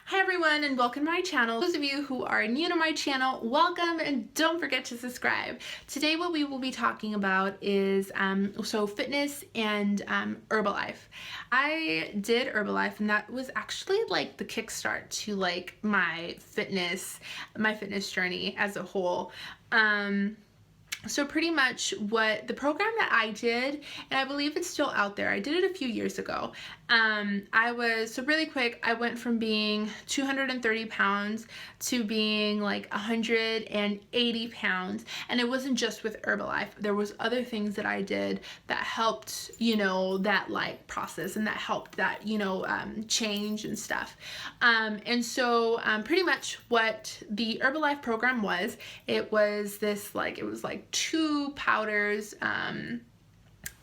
Hi everyone and welcome to my channel. Those of you who are new to my channel, welcome and don't forget to subscribe. Today what we will be talking about is fitness and Herbalife. I did Herbalife and that was actually like the kickstart to like my fitness journey as a whole. So pretty much what the program that I did, and I believe it's still out there, I did it a few years ago. So really quick, I went from being 230 pounds to being like 180 pounds. And it wasn't just with Herbalife. There was other things that I did that helped, that like process and that helped that, change and stuff. Pretty much what the Herbalife program was, it was like 2 powders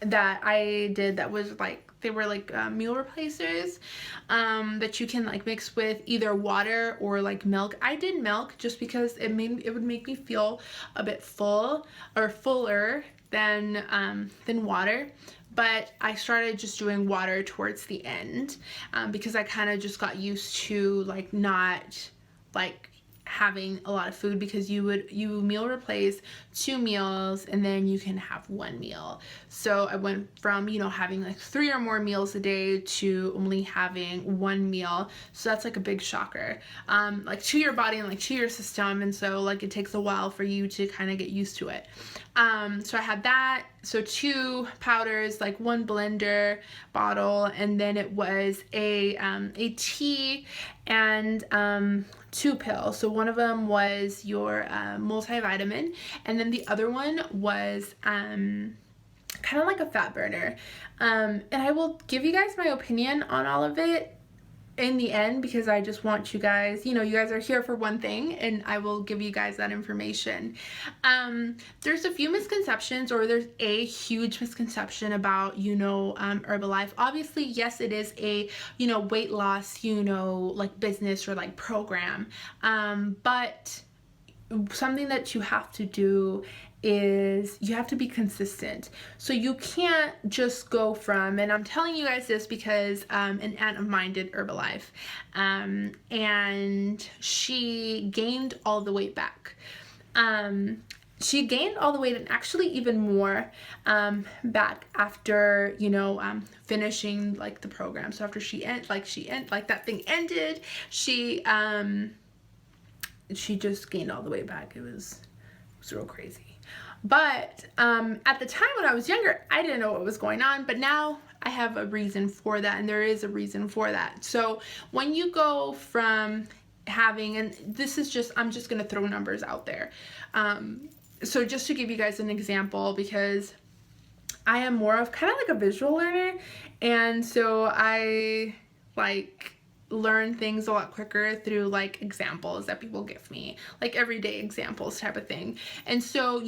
that I did that was like, they were like meal replacers that you can like mix with either water or like milk. I did milk just because it would make me feel a bit full or fuller than water. But I started just doing water towards the end because I kind of just got used to like not like having a lot of food, because you meal replace 2 meals and then you can have 1 meal. So I went from having like 3 or more meals a day to only having 1 meal. So that's like a big shocker, like to your body and like to your system, and so like it takes a while for you to kind of get used to it. So I had that, so 2 powders, like 1 blender bottle, and then it was a tea and 2 pills. So one of them was your multivitamin, and then the other one was kind of like a fat burner. And I will give you guys my opinion on all of it in the end, because I just want you guys, you guys are here for one thing, and I will give you guys that information. There's a few misconceptions, or there's a huge misconception about, Herbalife. Obviously, yes, it is a, weight loss, like business or like program. But something that you have to do is you have to be consistent. So you can't just go from, and I'm telling you guys this because an aunt of mine did Herbalife, and she gained all the weight back. She gained all the weight and actually even more back after finishing like the program. So after that thing ended, she just gained all the way back. It was real crazy. But at the time when I was younger, I didn't know what was going on, but now I have a reason for that, and there is a reason for that. So when you go from having, and this is just, I'm just going to throw numbers out there. So just to give you guys an example, because I am more of kind of like a visual learner, and so I like learn things a lot quicker through like examples that people give me, like everyday examples type of thing. And so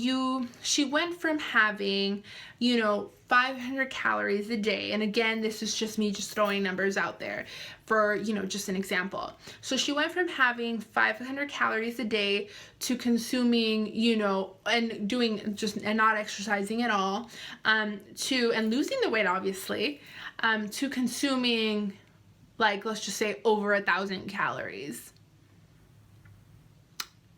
she went from having 500 calories a day, and again, this is just me just throwing numbers out there for just an example. So she went from having 500 calories a day to consuming and doing and not exercising at all, and losing the weight obviously, to consuming, like, let's just say over 1,000 calories.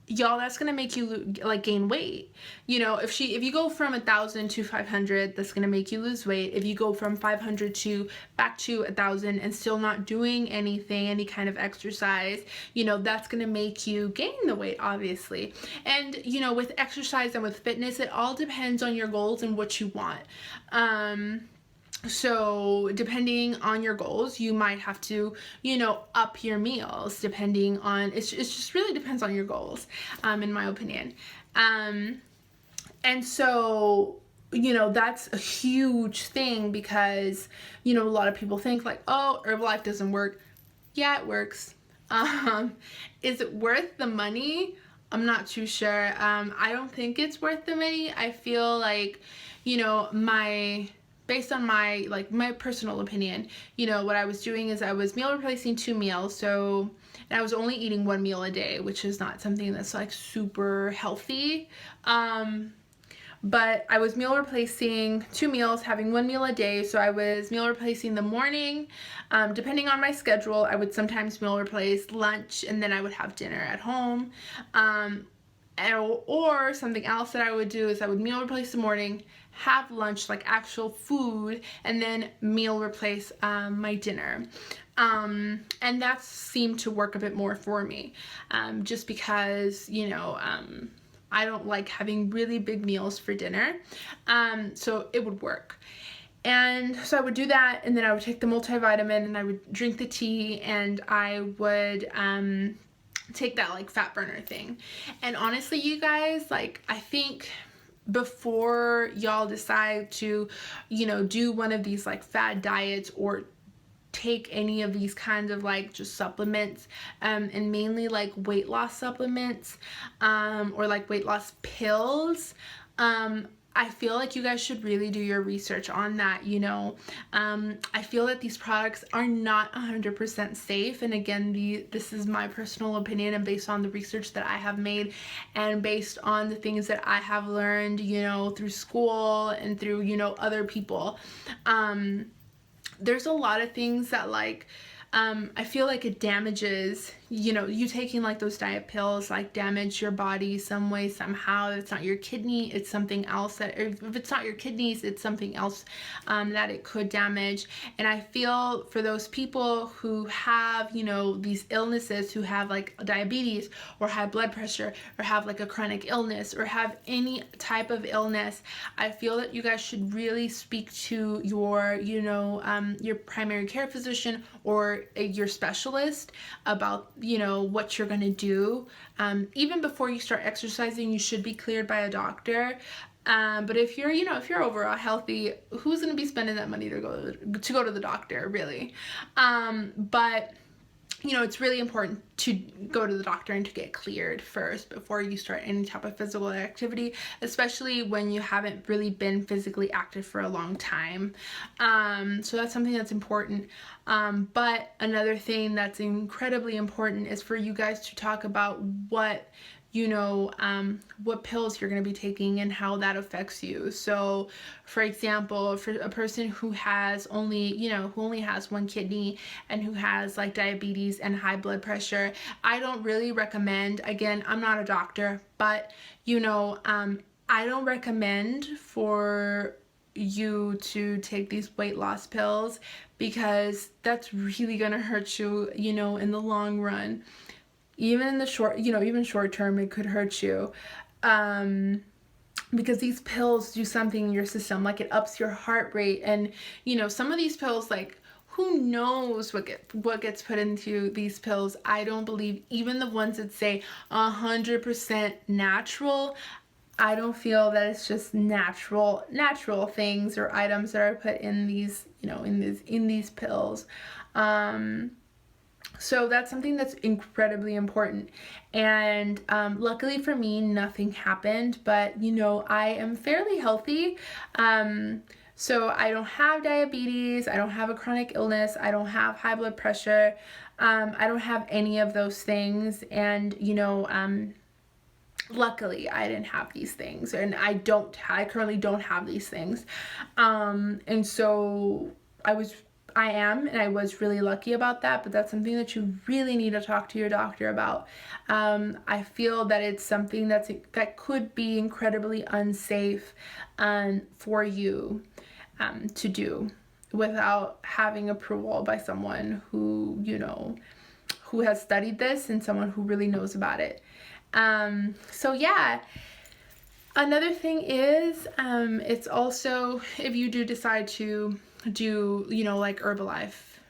Y'all, that's gonna make you like gain weight. If you go from 1,000 to 500, that's gonna make you lose weight. If you go from 500 to back to 1,000 and still not doing anything, any kind of exercise, that's gonna make you gain the weight, obviously. And with exercise and with fitness, it all depends on your goals and what you want. So depending on your goals, you might have to, up your meals depending on, it just really depends on your goals, in my opinion. And so, that's a huge thing, because, a lot of people think like, oh, Herbalife doesn't work. Yeah, it works. Is it worth the money? I'm not too sure. I don't think it's worth the money. I feel like, based on my personal opinion, what I was doing is I was meal replacing 2 meals, and I was only eating 1 meal a day, which is not something that's like super healthy. but I was meal replacing 2 meals, having 1 meal a day. So I was meal replacing the morning. Depending on my schedule, I would sometimes meal replace lunch, and then I would have dinner at home. Or something else that I would do is I would meal replace the morning, have lunch, like actual food, and then meal replace my dinner. And that seemed to work a bit more for me, just because, I don't like having really big meals for dinner. So it would work. And so I would do that, and then I would take the multivitamin, and I would drink the tea, and I would take that like fat burner thing. And honestly, you guys, like, I think before y'all decide to, do one of these like fad diets or take any of these kinds of like just supplements, and mainly like weight loss supplements, or like weight loss pills, I feel like you guys should really do your research on that. I feel that these products are not 100% safe, and again, this is my personal opinion and based on the research that I have made and based on the things that I have learned, through school and through, other people. There's a lot of things that like, I feel like it damages, you taking like those diet pills like damage your body some way, somehow. It's not your kidney, it's something else that, if it's not your kidneys, it's something else that it could damage. And I feel for those people who have, these illnesses, who have like diabetes or high blood pressure or have like a chronic illness or have any type of illness, I feel that you guys should really speak to your, your primary care physician or your specialist about, what you're going to do. Even before you start exercising, you should be cleared by a doctor. But if you're overall healthy, who's going to be spending that money to go to the doctor, really? But it's really important to go to the doctor and to get cleared first before you start any type of physical activity, especially when you haven't really been physically active for a long time. So that's something that's important. But another thing that's incredibly important is for you guys to talk about what pills you're going to be taking and how that affects you. So, for example, for a person who has only, who only has one kidney and who has like diabetes and high blood pressure, I don't really recommend, again, I'm not a doctor, but, I don't recommend for you to take these weight loss pills because that's really going to hurt you, in the long run. Even in the even short term, it could hurt you, because these pills do something in your system, like it ups your heart rate, and some of these pills, like, who knows what gets put into these pills. I don't believe even the ones that say 100% natural. I don't feel that it's just natural things or items that are put in these, in these pills. So that's something that's incredibly important. And luckily for me, nothing happened, but I am fairly healthy. So I don't have diabetes, I don't have a chronic illness, I don't have high blood pressure, I don't have any of those things. And luckily I didn't have these things, and I currently don't have these things. And so I was really lucky about that, but that's something that you really need to talk to your doctor about. I feel that it's something that could be incredibly unsafe for you to do without having approval by someone who, who has studied this and someone who really knows about it. So yeah. Another thing is, it's also, if you do decide to do, like Herbalife,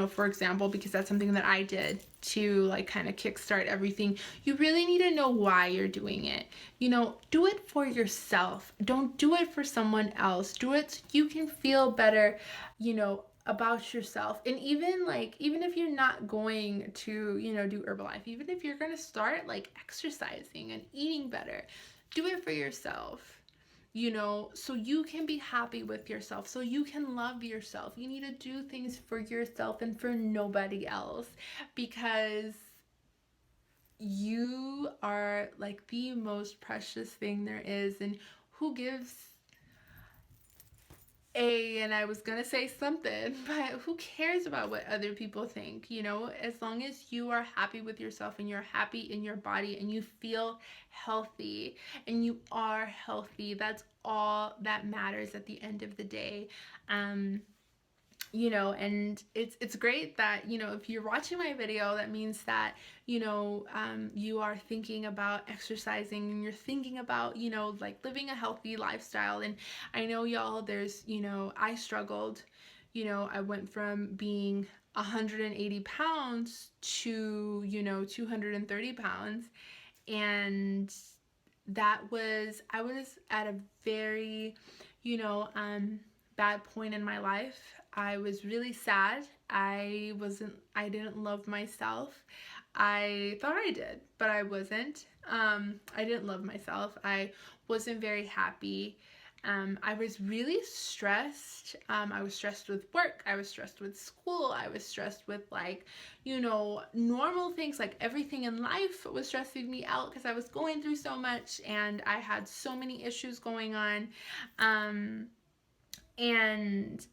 for example, because that's something that I did to like kind of kickstart everything, you really need to know why you're doing it. Do it for yourself. Don't do it for someone else. Do it so you can feel better, about yourself. And even if you're not going to, do Herbalife, even if you're going to start like exercising and eating better, do it for yourself, so you can be happy with yourself, so you can love yourself. You need to do things for yourself and for nobody else, because you are like the most precious thing there is, and who gives and I was gonna say something, but who cares about what other people think, you know? As long as you are happy with yourself and you're happy in your body and you feel healthy and you are healthy, that's all that matters at the end of the day. You know, and it's great that, you know, if you're watching my video, that means that, you know, you are thinking about exercising and you're thinking about, you know, like living a healthy lifestyle. And I know y'all, there's, you know, I struggled, you know, I went from being 180 pounds to, you know, 230 pounds. And I was at a very, you know, bad point in my life. I was really sad. I didn't love myself. I thought I did, but I wasn't. I didn't love myself. I wasn't very happy. I was really stressed. I was stressed with work. I was stressed with school. I was stressed with, like, you know, normal things. Like, everything in life was stressing me out because I was going through so much and I had so many issues going on. And,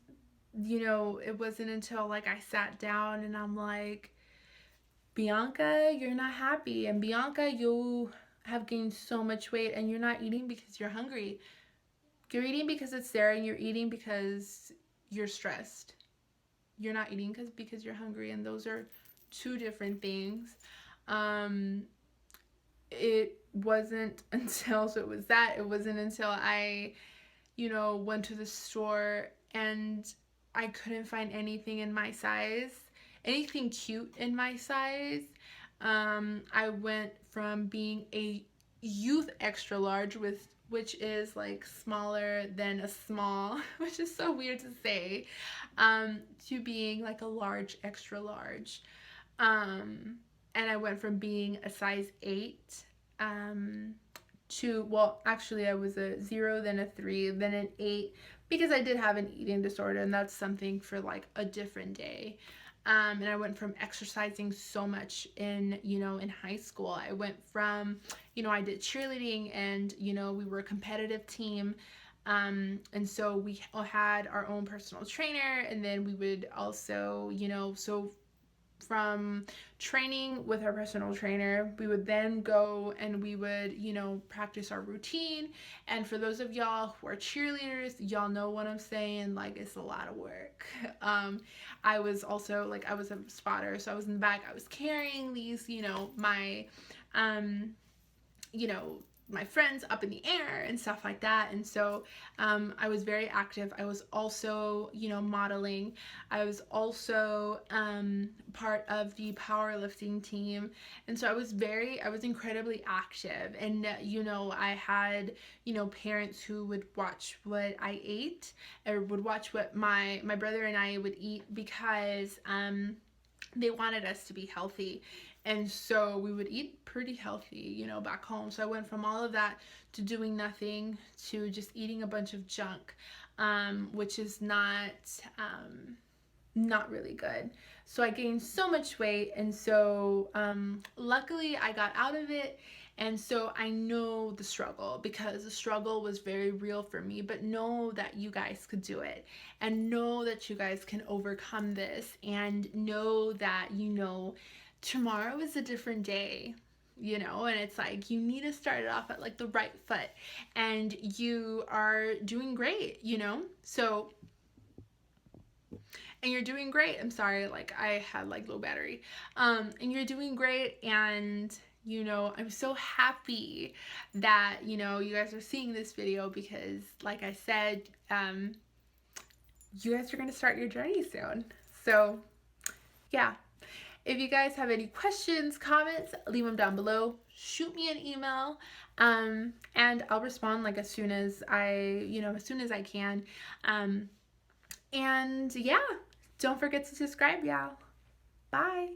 you know, it wasn't until, like, I sat down and I'm like, Bianca, you're not happy. And Bianca, you have gained so much weight and you're not eating because you're hungry. You're eating because it's there, and you're eating because you're stressed. You're not eating because you're hungry, and those are two different things. It wasn't until, so it was that, it wasn't until I, you know, went to the store and I couldn't find anything in my size, anything cute in my size. I went from being a youth extra large, which is like smaller than a small, which is so weird to say, to being like a large extra large. And I went from being a size 8 to, well, actually I was a 0, then a 3, then an 8, because I did have an eating disorder, and that's something for like a different day. And I went from exercising so much in, you know, in high school. I went from, you know, I did cheerleading, and, you know, we were a competitive team. And so we all had our own personal trainer, and then we would also, you know, so from training with our personal trainer, we would then go and we would, you know, practice our routine. And for those of y'all who are cheerleaders, y'all know what I'm saying, like, it's a lot of work. I was also, like, I was a spotter, so I was in the back, I was carrying these, you know, my friends up in the air and stuff like that. And so I was very active. I was also, you know, modeling. I was also part of the powerlifting team. And so I was incredibly active. And, you know, I had, you know, parents who would watch what I ate, or would watch what my brother and I would eat, because they wanted us to be healthy. And so we would eat pretty healthy, you know, back home. So I went from all of that to doing nothing to just eating a bunch of junk, which is not really good. So I gained so much weight, and so luckily I got out of it. And so I know the struggle, because the struggle was very real for me, but know that you guys could do it, and know that you guys can overcome this, and know that, you know, tomorrow is a different day, you know, and it's like, you need to start it off at like the right foot, and you are doing great, you know. So, and you're doing great. I'm sorry, like, I had like low battery. And you're doing great, and, you know, I'm so happy that, you know, you guys are seeing this video, because like I said, you guys are going to start your journey soon. So yeah, if you guys have any questions, comments, leave them down below. Shoot me an email, and I'll respond like as soon as I can. And yeah, don't forget to subscribe, y'all. Bye.